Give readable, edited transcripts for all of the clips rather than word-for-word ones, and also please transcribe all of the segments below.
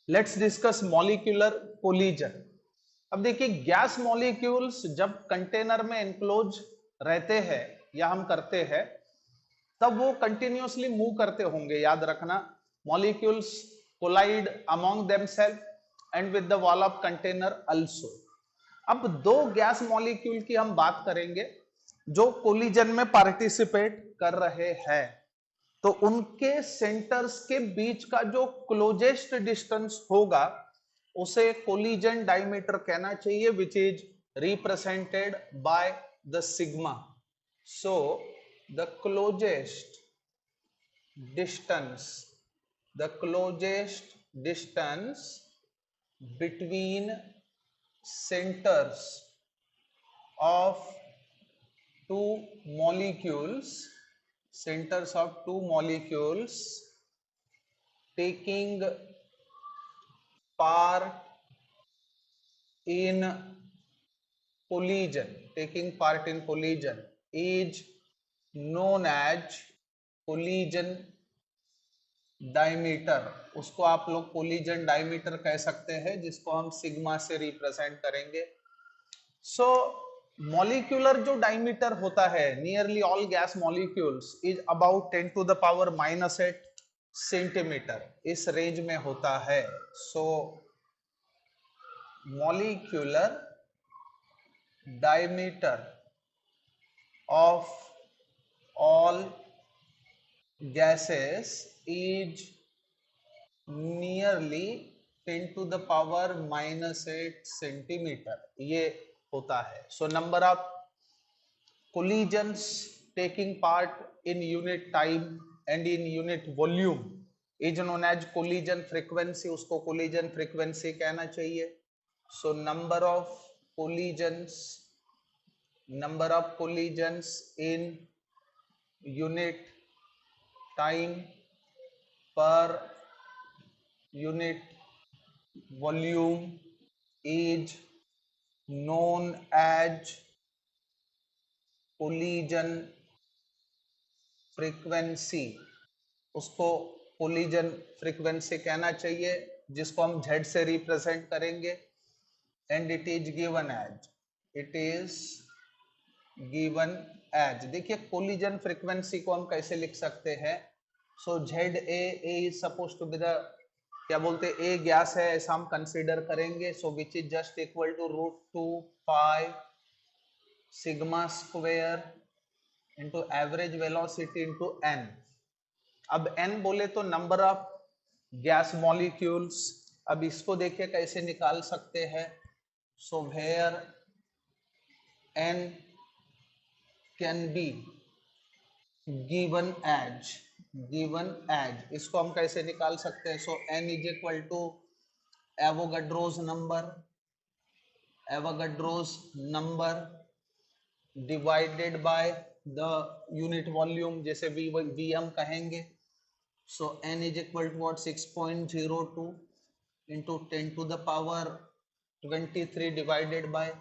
Let's discuss molecular collision. अब देखिए, gas molecules जब कंटेनर में एनक्लोज रहते हैं या हम करते हैं, तब वो कंटिन्यूअसली मूव करते होंगे। याद रखना, molecules collide among themselves and with the wall of container also. अब दो गैस मॉलिक्यूल की हम बात करेंगे जो कोलिजन में पार्टिसिपेट कर रहे हैं, तो उनके सेंटर्स के बीच का जो क्लोजेस्ट डिस्टेंस होगा उसे कोलिजन डायमीटर कहना चाहिए, which is represented by the sigma. So the closest distance the closest distance between centers of two molecules taking part in collision is known as collision diameter. उसको आप लोग collision diameter कह सकते हैं, जिसको हम सिग्मा से रिप्रेजेंट करेंगे। सो मॉलिक्यूलर जो डायमीटर होता है nearly all gas molecules is about 10 to the power -8 centimetre, इस रेंज में होता है। So molecular diameter of all gases is nearly 10 to the power -8 centimetre, ये होता है। So number of collisions taking part in unit time and in unit volume is known as collision frequency, उसको collision frequency कहना चाहिए। सो number of collisions in unit time per unit volume is known as collision frequency, उसको collision frequency कहना चाहिए, जिसको हम Z से represent करेंगे। And it is given as देखिए, कोलिजन फ्रीक्वेंसी को हम कैसे लिख सकते हैं। So Z A is suppose to be the, क्या बोलते, ए गैस है ऐसा हम कंसीडर करेंगे। So which is just equal to √2 pi sigma square into average velocity into N. अब एन बोले तो नंबर ऑफ गैस मॉलिक्यूल्स। अब इसको देखिए कैसे निकाल सकते हैं। So where N can be given as इसको हम कैसे निकाल सकते हैं। So N is equal to Avogadro's number divided by the unit volume, जैसे वी हम कहेंगे। So N is equal to what 6.02 into 10 to the power 23 divided by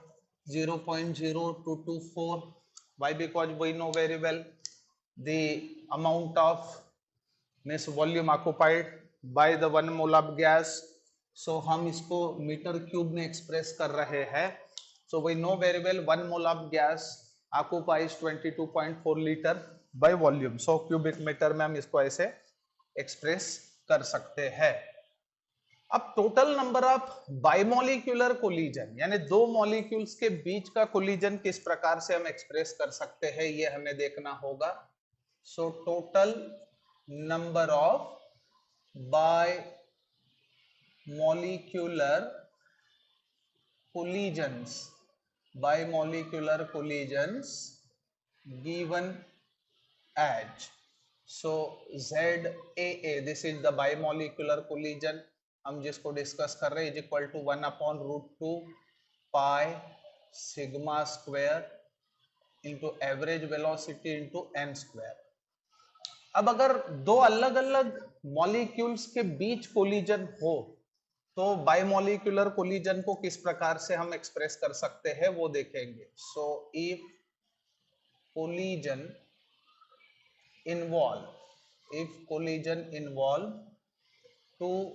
0.0224। why? Because we know very well the amount of means volume occupied by the 1 mole of gas। so हम इसको metre cube में express कर रहे हैं। so we know very well 1 mole of gas occupies 22.4 litre by volume। so cubic metre में हम इसको ऐसे एक्सप्रेस कर सकते हैं। अब total number of bimolecular collision, यानी दो मॉलिक्यूल्स के बीच का कोलिजन किस प्रकार से हम एक्सप्रेस कर सकते हैं, ये हमें देखना होगा। So total number of bimolecular collisions given as, so ZAA, this is the bimolecular collision हम जिसको डिस्कस कर रहे हैं, is equal to 1/√2 pi sigma square into average velocity into n square. अब अगर दो अलग अलग मॉलिक्यूल्स के बीच कोलिजन हो तो बाइमोलिक्यूलर कोलिजन को किस प्रकार से हम एक्सप्रेस कर सकते हैं वो देखेंगे। So if collision involve two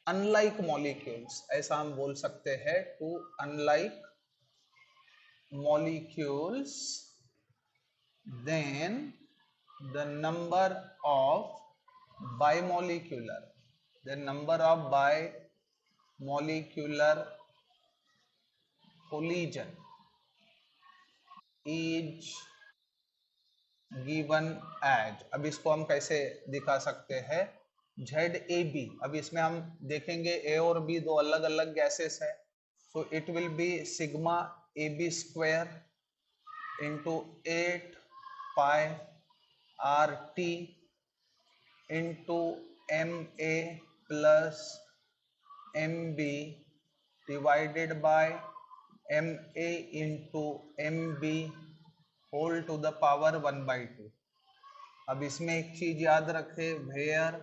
unlike molecules, ऐसा हम बोल सकते हैं, two unlike molecules, then the number of bimolecular, the number of bimolecular collision is given as, अब इसको हम कैसे दिखा सकते हैं, ZAB। अब इसमें हम देखेंगे A और B दो अलग अलग गैसेस है, so it will be sigma AB square into 8 pi RT into MA plus MB divided by MA into MB whole to the power 1/2। अब इसमें एक चीज याद रखे वेयर,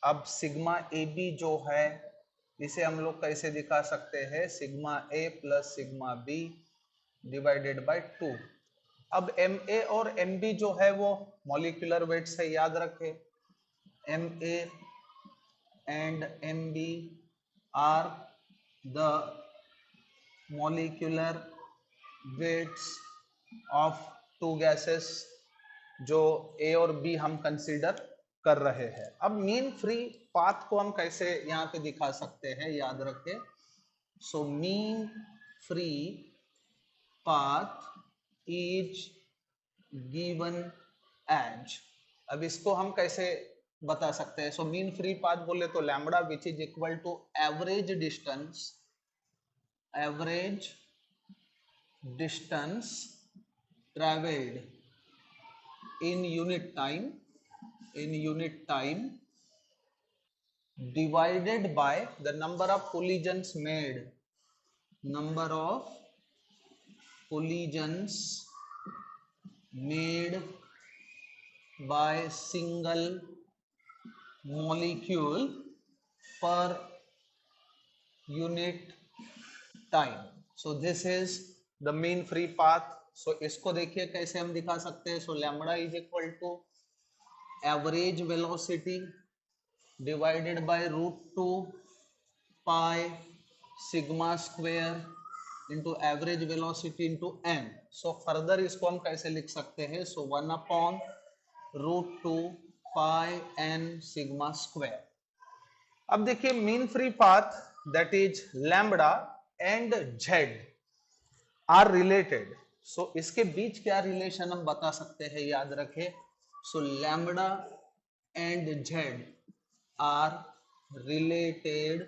अब सिग्मा ए बी जो है इसे हम लोग कैसे दिखा सकते हैं, sigma A plus sigma B divided by 2। अब एम ए और एम बी जो है वो मॉलिक्यूलर वेट से याद रखे, M A and M B are the molecular weights of two gases जो ए और बी हम कंसीडर कर रहे हैं। अब मीन फ्री पाथ को हम कैसे यहाँ पे दिखा सकते हैं, याद रखें, so mean free path is given as, अब इसको हम कैसे बता सकते हैं, सो मीन फ्री पाथ बोले तो lambda which is equal to average distance traveled in unit time divided by the number of collisions made by single molecule per unit time। so this is the mean free path। so इसको देखिए कैसे हम दिखा सकते हैं, so lambda is equal to average velocity divided by √2 pi sigma square into average velocity into m। so further इसको हम कैसे लिख सकते हैं, so 1/√2 pi n sigma square। अब देखिए mean free path that is lambda and Z are related. So इसके बीच क्या रिलेशन हम बता सकते हैं, याद रखें, so lambda and Z are related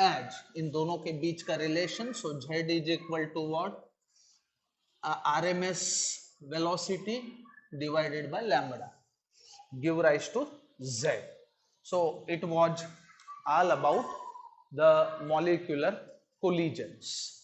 as, इन दोनों के बीच का रिलेशन, so Z is equal to what, RMS velocity divided by lambda give rise to Z। so it was all about the molecular collisions।